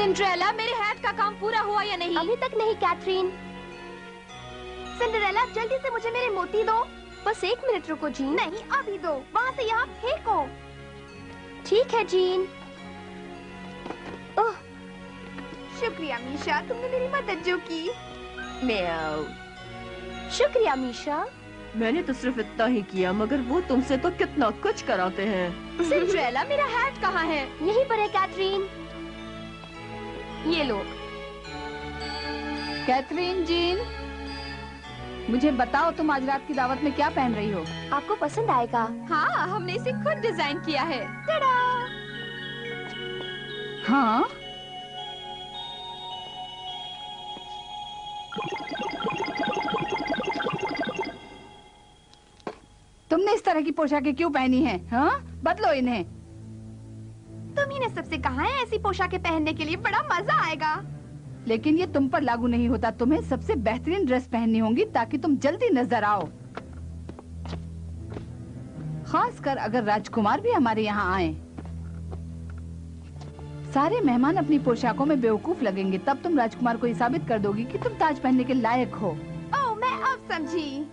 Cinderella, मेरे hat का काम पूरा हुआ या नहीं? अभी तक नहीं कैथरीन। सिंड्रेला, जल्दी से मुझे मेरे मोती दो। बस 1 मिनट रुको जीन। नहीं, अभी दो। वहाँ से यहाँ फेंको। ठीक है जीन। ओह, शुक्रिया मीशा, तुमने मेरी मदद जो की। म्याऊ। शुक्रिया मीशा। मैंने तो सिर्फ इतना ही किया, मगर वो तुमसे तो कितना कुछ कराते हैं। सिंड्रेला, मेरा हैट कहाँ है? यहीं पर है कैथरीन। ये लो। कैथरीन, जीन, मुझे बताओ तुम आज रात की दावत में क्या पहन रही हो? आपको पसंद आएगा। हाँ, हमने इसे खुद डिजाइन किया है। टडा! हाँ, तुमने इस तरह की पोशाकें क्यों पहनी हैं? हाँ, बदलो इन्हें। तुम ही ने सबसे कहा है ऐसी पोशाकें पहनने के लिए, बड़ा मजा आएगा। लेकिन ये तुम पर लागू नहीं होता। तुम्हें सबसे बेहतरीन ड्रेस पहननी होगी ताकि तुम जल्दी नजर आओ। खासकर अगर राजकुमार भी हमारे यहाँ आए। सारे मेहमान अपनी पोशाकों में बेवकूफ लगेंगे, तब तुम राजकुमार को ये साबित कर दोगी कि तुम ताज पहनने के लायक हो। ओह, मैं अब समझी।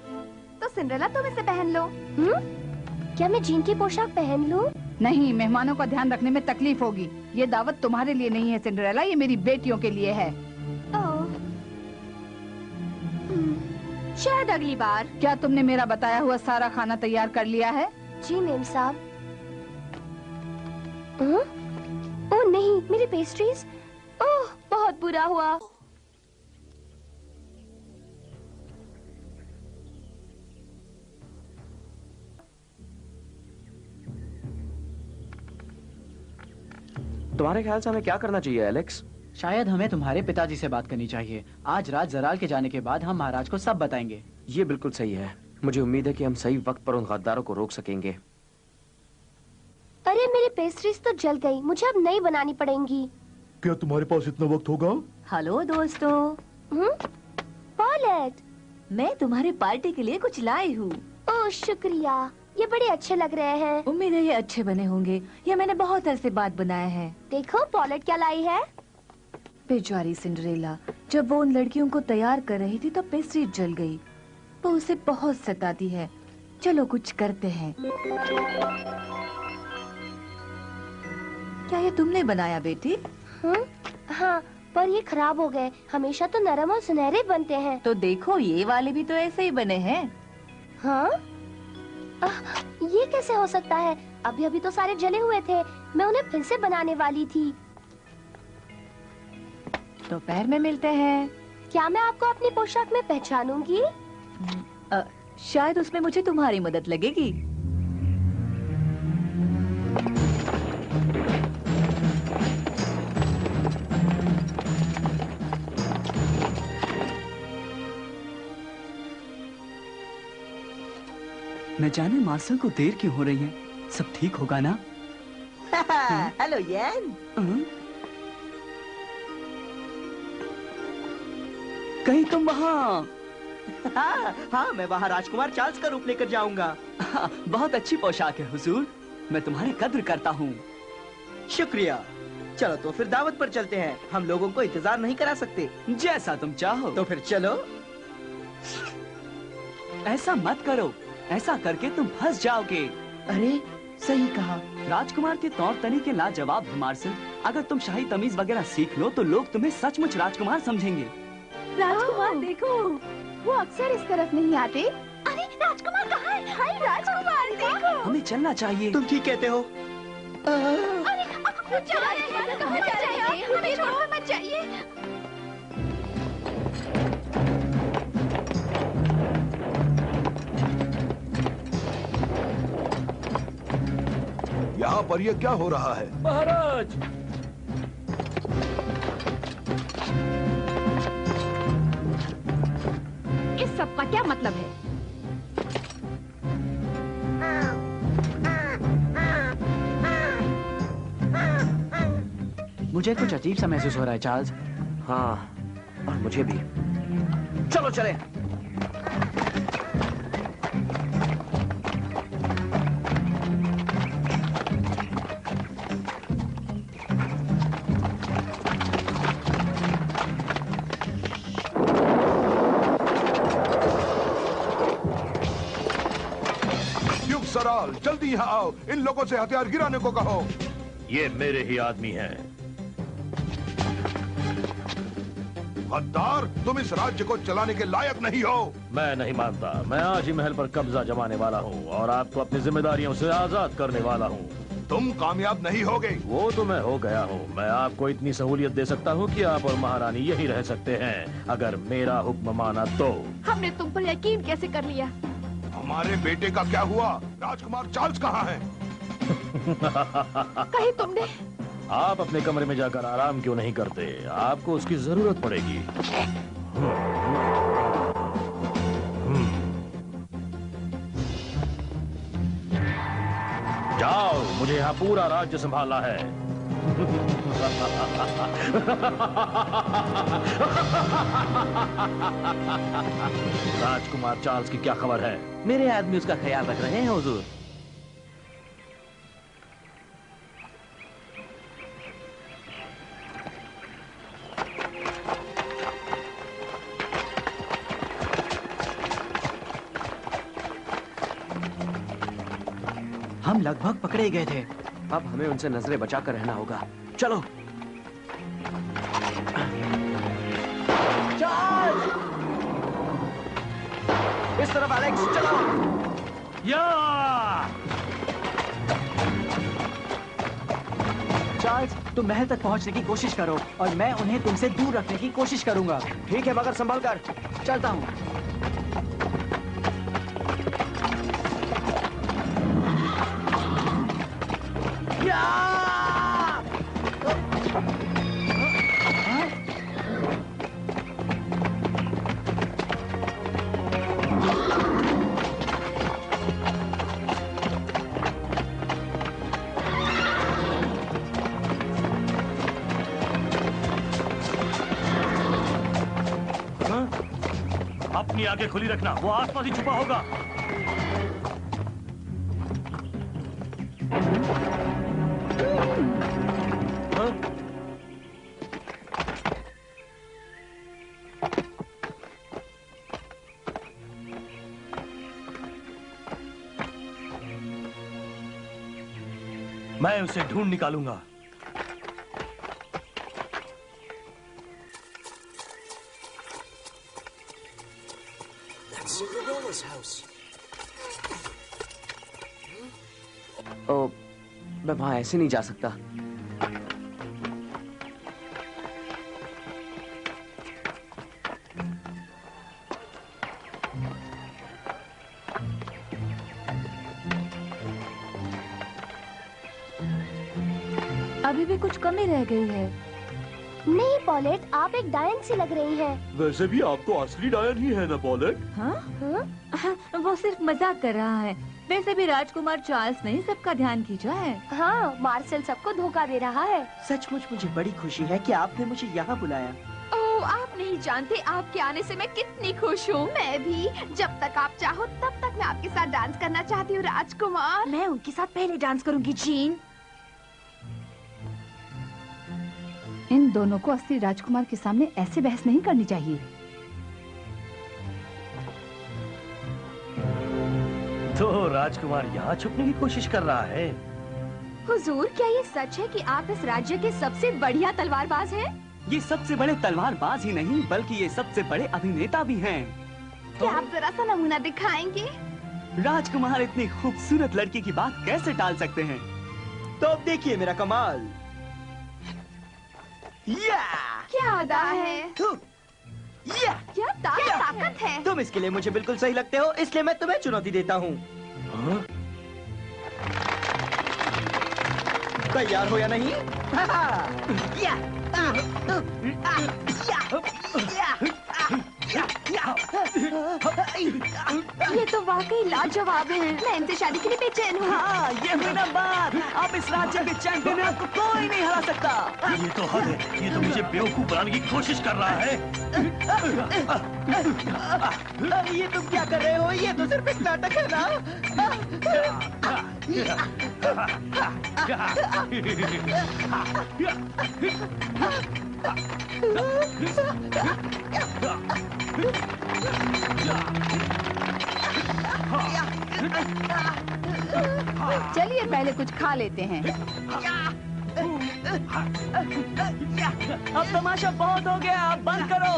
तो सिंड्रेला, तुम इसे पहन लो। क्या मैं जीन की पोशाक पहन लूं? नहीं, मेहमानों का ध्यान रखने में तकलीफ होगी। ये दावत तुम्हारे लिए नहीं है सिंड्रेला, ये मेरी बेटियों के लिए है। ओह, शायद अगली बार। क्या तुमने मेरा बताया हुआ सारा खाना तैयार कर लिया है? जी मेम साहब। ओह नहीं, मेरी पेस्ट्रीज। ओह, बहुत बुरा हुआ। तुम्हारे ख्याल से हमें क्या करना चाहिए एलेक्स? शायद हमें तुम्हारे पिताजी से बात करनी चाहिए। आज रात जराल के जाने के बाद हम महाराज को सब बताएंगे। ये बिल्कुल सही है। मुझे उम्मीद है कि हम सही वक्त पर उन गद्दारों को रोक सकेंगे। अरे, मेरी पेस्ट्रीज तो जल गई, मुझे अब नई बनानी पड़ेंगी। क्या तुम्हारे पास इतना वक्त होगा? हेलो दोस्तों। पॉलेट, मैं तुम्हारी पार्टी के लिए कुछ लाई हूँ। ओह शुक्रिया, ये बड़े अच्छे लग रहे हैं। उम्मीद है ये अच्छे बने होंगे। ये मैंने बहुत अरसे बाद बनाया है। देखो पॉलेट क्या लाई है। बेचारी सिंड्रेला, जब वो उन लड़कियों को तैयार कर रही थी तो पेस्ट्री जल गई। वो उसे बहुत सताती है। चलो कुछ करते हैं। क्या ये तुमने बनाया बेटी? हाँ, पर ये खराब हो गए। हमेशा तो नरम और सुनहरे बनते हैं। तो देखो, ये वाले भी तो ऐसे ही बने हैं। हाँ? ये कैसे हो सकता है? अभी अभी तो सारे जले हुए थे। मैं उन्हें फिर से बनाने वाली थी। दोपहर में मिलते हैं। क्या मैं आपको अपनी पोशाक में पहचानूंगी? शायद उसमें मुझे तुम्हारी मदद लगेगी। न जाने मार्शल को देर क्यों हो रही है। सब ठीक होगा ना? हेलो यैन। कहीं तुम वहाँ? हाँ, मैं वहाँ राजकुमार चार्ल्स का रूप लेकर जाऊंगा। बहुत अच्छी पोशाक है हुजूर, मैं तुम्हारी कद्र करता हूँ। शुक्रिया। चलो तो फिर दावत पर चलते हैं। हम लोगों को इंतजार नहीं करा सकते। जैसा तुम चाहो। तो फिर चलो। ऐसा मत करो, ऐसा करके तुम फंस जाओगे। अरे सही कहा। राजकुमार के तौर तरीके लाजवाब है मार्शल। अगर तुम शाही तमीज वगैरह सीख लो तो लोग तुम्हें सचमुच राजकुमार समझेंगे। राजकुमार देखो, वो अक्सर इस तरफ नहीं आते। अरे राजकुमार कहाँ है? हाय राजकुमार देखो। हमें चलना चाहिए। तुम ठीक कहते हो। अरे मत जाइए। यहाँ पर ये क्या हो रहा है? महाराज, इस सब का क्या मतलब है? मुझे कुछ अजीब सा महसूस हो रहा है चार्ल्स। हाँ, और मुझे भी। चलो चले। जल्दी यहाँ आओ, इन लोगों से हथियार गिराने को कहो। ये मेरे ही आदमी हैं। गद्दार, तुम इस राज्य को चलाने के लायक नहीं हो। मैं नहीं मानता। मैं आज ही महल पर कब्जा जमाने वाला हूँ और आपको अपनी जिम्मेदारियों से आजाद करने वाला हूँ। तुम कामयाब नहीं होगे। वो तो मैं हो गया हूँ। मैं आपको इतनी सहूलियत दे सकता हूँ कि आप और महारानी यही रह सकते हैं, अगर मेरा हुक्म माना तो। हमने तुम पर यकीन कैसे कर लिया? हमारे बेटे का क्या हुआ? राजकुमार चार्ल्स कहाँ है? कहीं तुमने? आप अपने कमरे में जाकर आराम क्यों नहीं करते? आपको उसकी जरूरत पड़ेगी। जाओ, मुझे यहाँ पूरा राज्य संभालना है। राजकुमार चार्ल्स की क्या खबर है? मेरे आदमी उसका ख्याल रख रहे हैं हुजूर। हम लगभग पकड़े गए थे। अब हमें उनसे नजरें बचाकर रहना होगा। चलो। चार्ल्स! इस तरफ एलेक्स, चलो। या! चार्ल्स, तुम महल तक पहुंचने की कोशिश करो और मैं उन्हें तुमसे दूर रखने की कोशिश करूंगा। ठीक है, मगर संभल कर। चलता हूँ। अपनी आंखें खुली रखना, वो आसपास ही छुपा होगा। मैं उसे ढूंढ निकालूंगा। ओ, मैं वहां ऐसे नहीं जा सकता। अभी भी कुछ कमी रह गई है। नहीं पॉलेट, आप एक डायन सी लग रही हैं। वैसे भी आपको असली डायन ही है ना पॉलेट? हाँ? वो सिर्फ मजाक कर रहा है। वैसे भी राजकुमार चार्ल्स नहीं, सबका ध्यान खींचा है। हाँ, मार्शल सबको धोखा दे रहा है। सचमुच मुझे बड़ी खुशी है कि आपने मुझे यहाँ बुलाया। ओह, आप नहीं जानते आपके आने से मैं कितनी खुश हूँ। मैं भी। जब तक आप चाहो तब तक मैं आपके साथ डांस करना चाहती हूँ राजकुमार। मैं उनके साथ पहले डांस करूंगी जीन। इन दोनों को असली राजकुमार के सामने ऐसे बहस नहीं करनी चाहिए। तो राजकुमार यहाँ छुपने की कोशिश कर रहा है। हुजूर, क्या ये सच है कि आप इस राज्य के सबसे बढ़िया तलवारबाज हैं? ये सबसे बड़े तलवारबाज ही नहीं बल्कि ये सबसे बड़े अभिनेता भी हैं। क्या आप जरा सा नमूना दिखाएंगे? राजकुमार इतनी खूबसूरत लड़की की बात कैसे टाल सकते हैं? तो अब देखिए मेरा कमाल। या! क्या अदा है? या! क्या ताकत है? तुम इसके लिए मुझे बिल्कुल सही लगते हो, इसलिए मैं तुम्हें चुनौती देता हूँ। तैयार हो या नहीं? या! ये तो वाकई लाजवाब है। मैं इनसे शादी के लिए बेचैन हूँ। हाँ, ये हुई ना बात। आप इस राज्य के चैंपियन हैं, आपको कोई नहीं हरा सकता। ये तो हद है। ये तो मुझे बेवकूफ बनाने की कोशिश कर रहा है। ये तुम क्या कर रहे हो? ये तो सिर्फ एक नाटक है ना। चलिए पहले कुछ खा लेते हैं। अब तमाशा बहुत हो गया, अब बंद करो।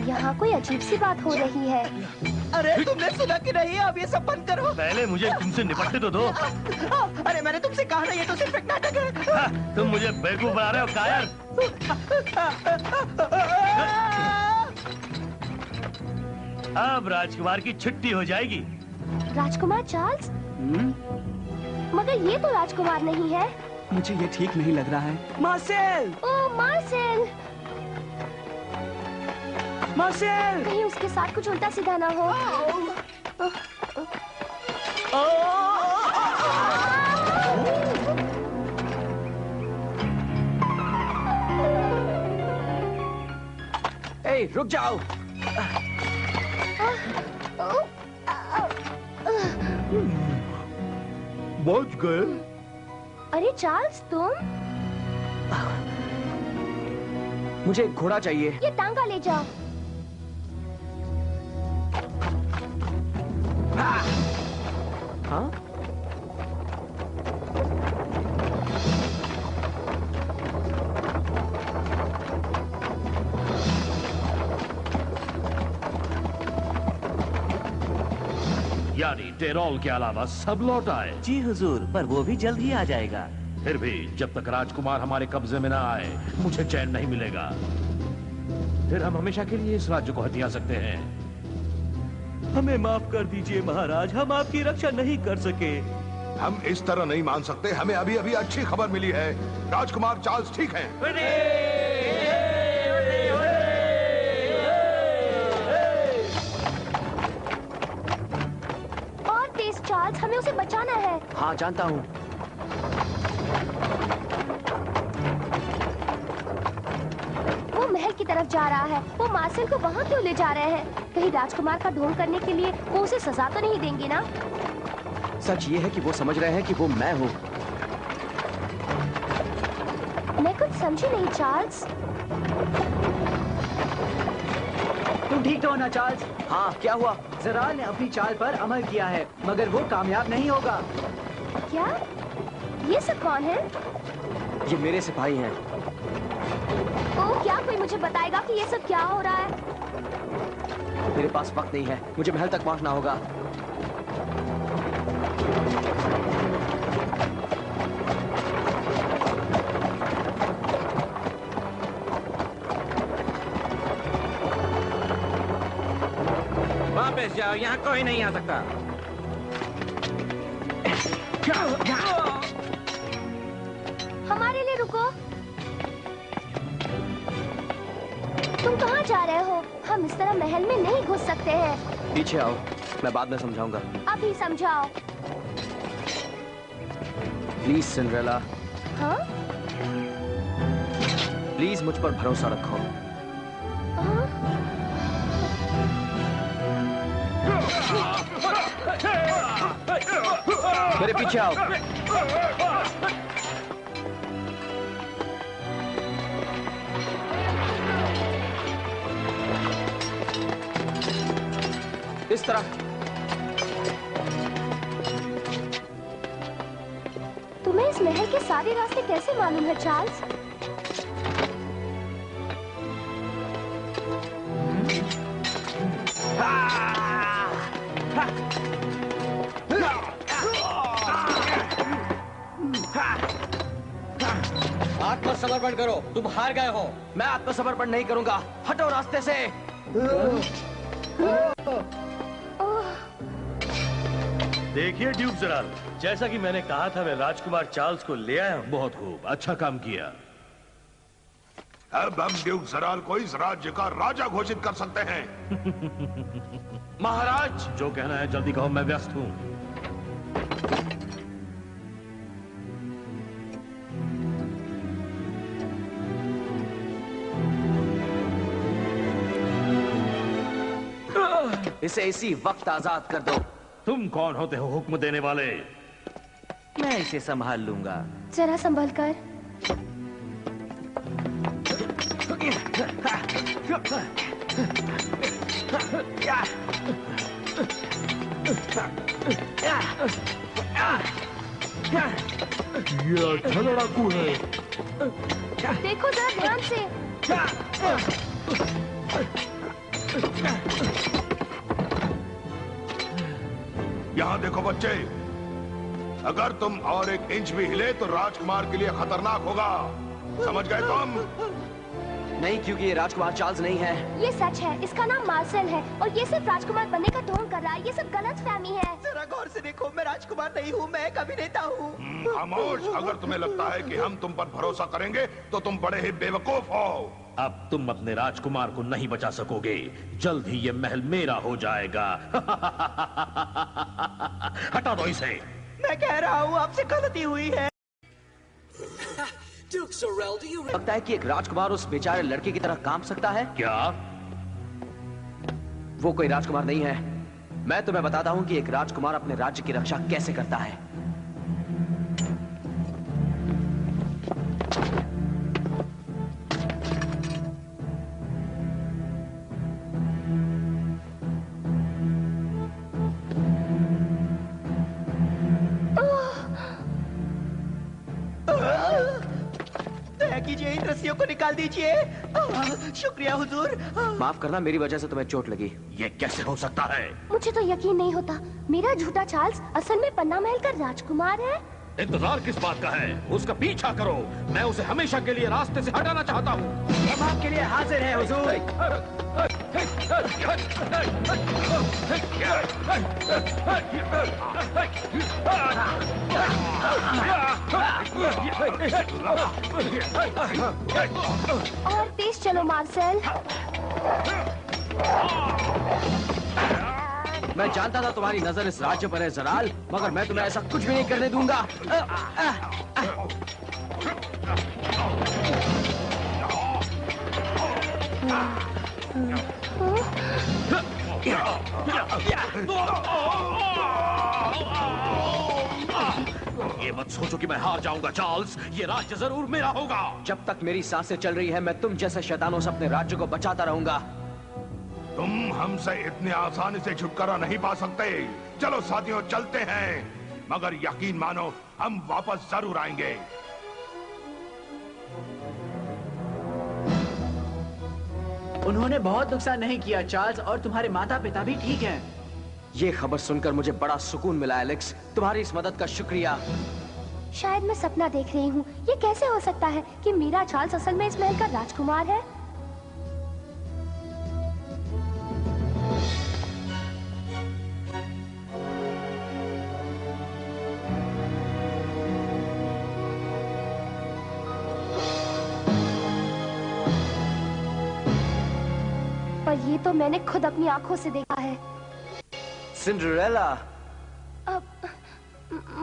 यहाँ कोई अजीब सी बात हो रही है। अरे तुमने सुना कि नहीं? अब ये सब बंद करो। पहले मुझे तुमसे निपटने तो दो। अरे मैंने तुमसे कहा ना, ये तो सिर्फ एक नाटक है। तुम मुझे बेवकूफ बना रहे हो कायर। अब राजकुमार की छुट्टी हो जाएगी। राजकुमार चार्ल्स? मगर ये तो राजकुमार नहीं है। मुझे ये ठीक नहीं लग रहा है। मार्सेल! ओह मार्सेल! मार्सेल! कहीं उसके साथ कुछ उल्टा सीधा ना हो। ए, रुक जाओ। बच गए। अरे चार्ल्स तुम? मुझे एक घोड़ा चाहिए। ये टांगा ले जाओ। हाँ? यानी टेरोल के अलावा सब लौट आए। जी हुजूर, पर वो भी जल्द ही आ जाएगा। फिर भी जब तक राजकुमार हमारे कब्जे में ना आए, मुझे चैन नहीं मिलेगा। फिर हम हमेशा के लिए इस राज्य को हथिया सकते हैं। हमें माफ कर दीजिए महाराज, हम आपकी रक्षा नहीं कर सके। हम इस तरह नहीं मान सकते। हमें अभी अभी अच्छी खबर मिली है। राजकुमार चार्ल्स ठीक हैं। और तेज चार्ल्स, हमें उसे बचाना है। हाँ जानता हूँ। वो महल की तरफ जा रहा है। वो मार्सेल को वहाँ क्यों ले जा रहे हैं? कहीं राजकुमार का ढोंग करने के लिए वो उसे सजा तो नहीं देंगे ना? सच ये है कि वो समझ रहे हैं कि वो मैं हूँ। मैं कुछ समझी नहीं चार्ल्स। तुम ठीक तो हो ना चार्ल्स? हाँ, क्या हुआ? ज़राल ने अपनी चाल पर अमल किया है, मगर वो कामयाब नहीं होगा। क्या? ये सब कौन है? ये मेरे सिपाही हैं। ओह, क्या कोई मुझे बताएगा कि ये सब क्या हो रहा है? मेरे पास वक्त नहीं है, मुझे महल तक पहुंचना होगा। वापस जाओ, यहाँ कोई नहीं आ सकता। हमारे लिए रुको। तुम कहाँ जा रहे हो? हम इस तरह महल में नहीं घुस सकते हैं। पीछे आओ, मैं बाद में समझाऊंगा। अभी समझाओ। प्लीज सिंड्रेला, हाँ? प्लीज मुझ पर भरोसा रखो। हाँ? मेरे पीछे आओ। इस तरह। तुम्हें इस महल के सारे रास्ते कैसे मालूम है चार्ल्स? आत्मसमर्पण करो, तुम हार गए हो। मैं आत्मसमर्पण नहीं करूंगा। हटो रास्ते से। देखिए ड्यूक ज़राल, जैसा कि मैंने कहा था, मैं राजकुमार चार्ल्स को ले आया हूँ। बहुत खूब, अच्छा काम किया। अब हम ड्यूक ज़राल को इस राज्य का राजा घोषित कर सकते हैं। महाराज, जो कहना है जल्दी कहो, मैं व्यस्त हूँ। इसे इसी वक्त आजाद कर दो। तुम कौन होते हो हुक्म देने वाले? मैं इसे संभाल लूंगा। जरा संभल कर। ये अच्छा लड़ाकू है। देखो जरा ध्यान से। यहाँ देखो बच्चे, अगर तुम और एक इंच भी हिले तो राजकुमार के लिए खतरनाक होगा, समझ गए तुम? नहीं, क्योंकि ये राजकुमार चार्ल्स नहीं है। ये सच है, इसका नाम मार्सेल है और ये सिर्फ राजकुमार बनने का ढोंग कर रहा है। ये सब गलतफहमी है। जरा गौर से देखो, मैं राजकुमार नहीं हूँ, मैं एक अभिनेता हूँ। खामोश, अगर तुम्हें लगता है कि हम तुम पर भरोसा करेंगे तो तुम बड़े ही बेवकूफ हो। अब तुम अपने राजकुमार को नहीं बचा सकोगे। जल्द ही ये महल मेरा हो जाएगा। हटा दो इसे। मैं कह रहा हूँ आपसे गलती हुई है। लगता है कि एक राजकुमार उस बेचारे लड़के की तरह काम सकता है। क्या? वो कोई राजकुमार नहीं है। मैं तुम्हें बताता हूँ कि एक राजकुमार अपने राज्य की रक्षा कैसे करता है। कीजिए, इन रस्सियों को निकाल दीजिए। शुक्रिया हुजूर। माफ करना, मेरी वजह से तुम्हें चोट लगी। ये कैसे हो सकता है? मुझे तो यकीन नहीं होता, मेरा झूठा चार्ल्स असल में पन्ना महल का राजकुमार है। इंतजार किस बात का है? उसका पीछा करो। मैं उसे हमेशा के लिए रास्ते से हटाना चाहता हूँ। हम आपके लिए हाजिर हैं हुजूर। और तेज चलो मार्सेल। मैं जानता था तुम्हारी नजर इस राज्य पर है जराल, मगर मैं तुम्हें ऐसा कुछ भी नहीं करने दूंगा। ये मत सोचो कि मैं हार जाऊंगा चार्ल्स। ये राज्य जरूर मेरा होगा। जब तक मेरी सांसें चल रही है, मैं तुम जैसे शैतानों से अपने राज्य को बचाता रहूंगा। तुम हमसे इतने आसानी से छुटकारा नहीं पा सकते। चलो साथियों, चलते हैं, मगर यकीन मानो हम वापस जरूर आएंगे। उन्होंने बहुत नुकसान नहीं किया चार्ल्स, और तुम्हारे माता पिता भी ठीक हैं। ये खबर सुनकर मुझे बड़ा सुकून मिला एलेक्स। तुम्हारी इस मदद का शुक्रिया। शायद मैं सपना देख रही हूँ। ये कैसे हो सकता है कि मेरा चार्ल्स असल में इस महल का राजकुमार है? पर ये तो मैंने खुद अपनी आंखों से देखा है। सिंड्रेला।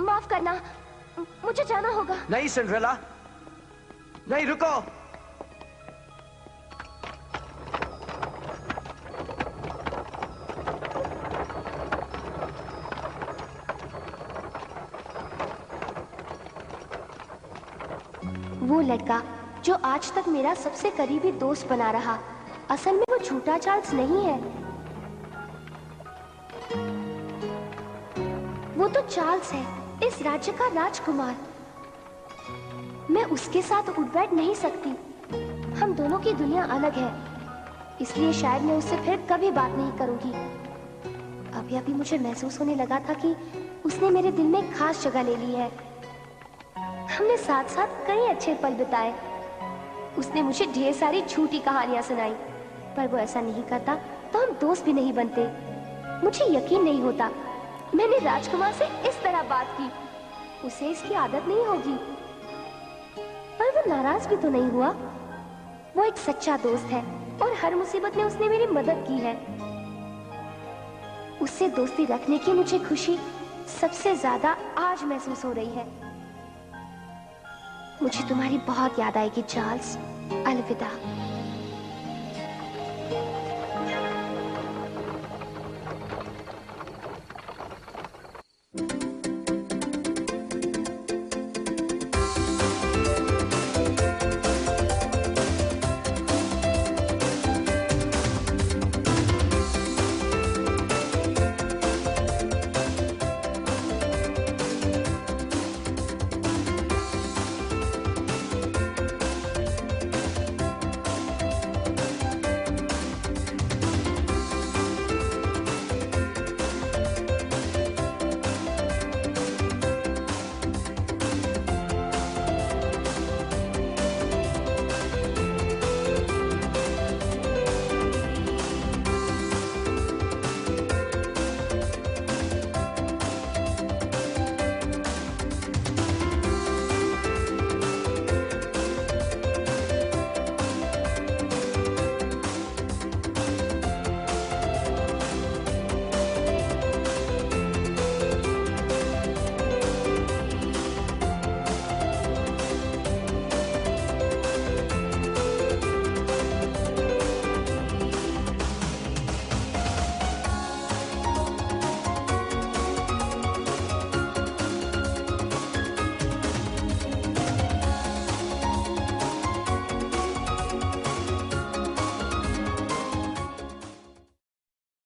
माफ करना, मुझे जाना होगा। नहीं सिंड्रेला, नहीं, रुको। वो लड़का जो आज तक मेरा सबसे करीबी दोस्त बना रहा, असल में वो झूठा चार्ल्स नहीं है। वो तो चार्ल्स है, इस राज्य का राजकुमार। मैं उसके साथ उठ बैठ नहीं सकती। हम दोनों की दुनिया अलग है, इसलिए शायद मैं उससे फिर कभी बात नहीं करूंगी। अभी अभी मुझे महसूस होने लगा था कि उसने मेरे दिल में एक खास जगह ले ली है। हमने साथ साथ कई अच्छे पल बिताए। उसने मुझे ढेर सारी झूठी कहानियां सुनाई, पर वो ऐसा नहीं करता तो हम दोस्त भी नहीं बनते। मुझे यकीन नहीं होता मैंने राजकुमार से इस तरह बात की। उसे इसकी आदत नहीं होगी, पर वो नाराज भी तो नहीं हुआ। वो एक सच्चा दोस्त है और हर मुसीबत में उसने मेरी मदद की है। उससे दोस्ती रखने की मुझे खुशी सबसे ज्यादा आज महसूस हो रही है। मुझे तुम्हारी बहुत याद आएगी चार्ल्स। अलविदा।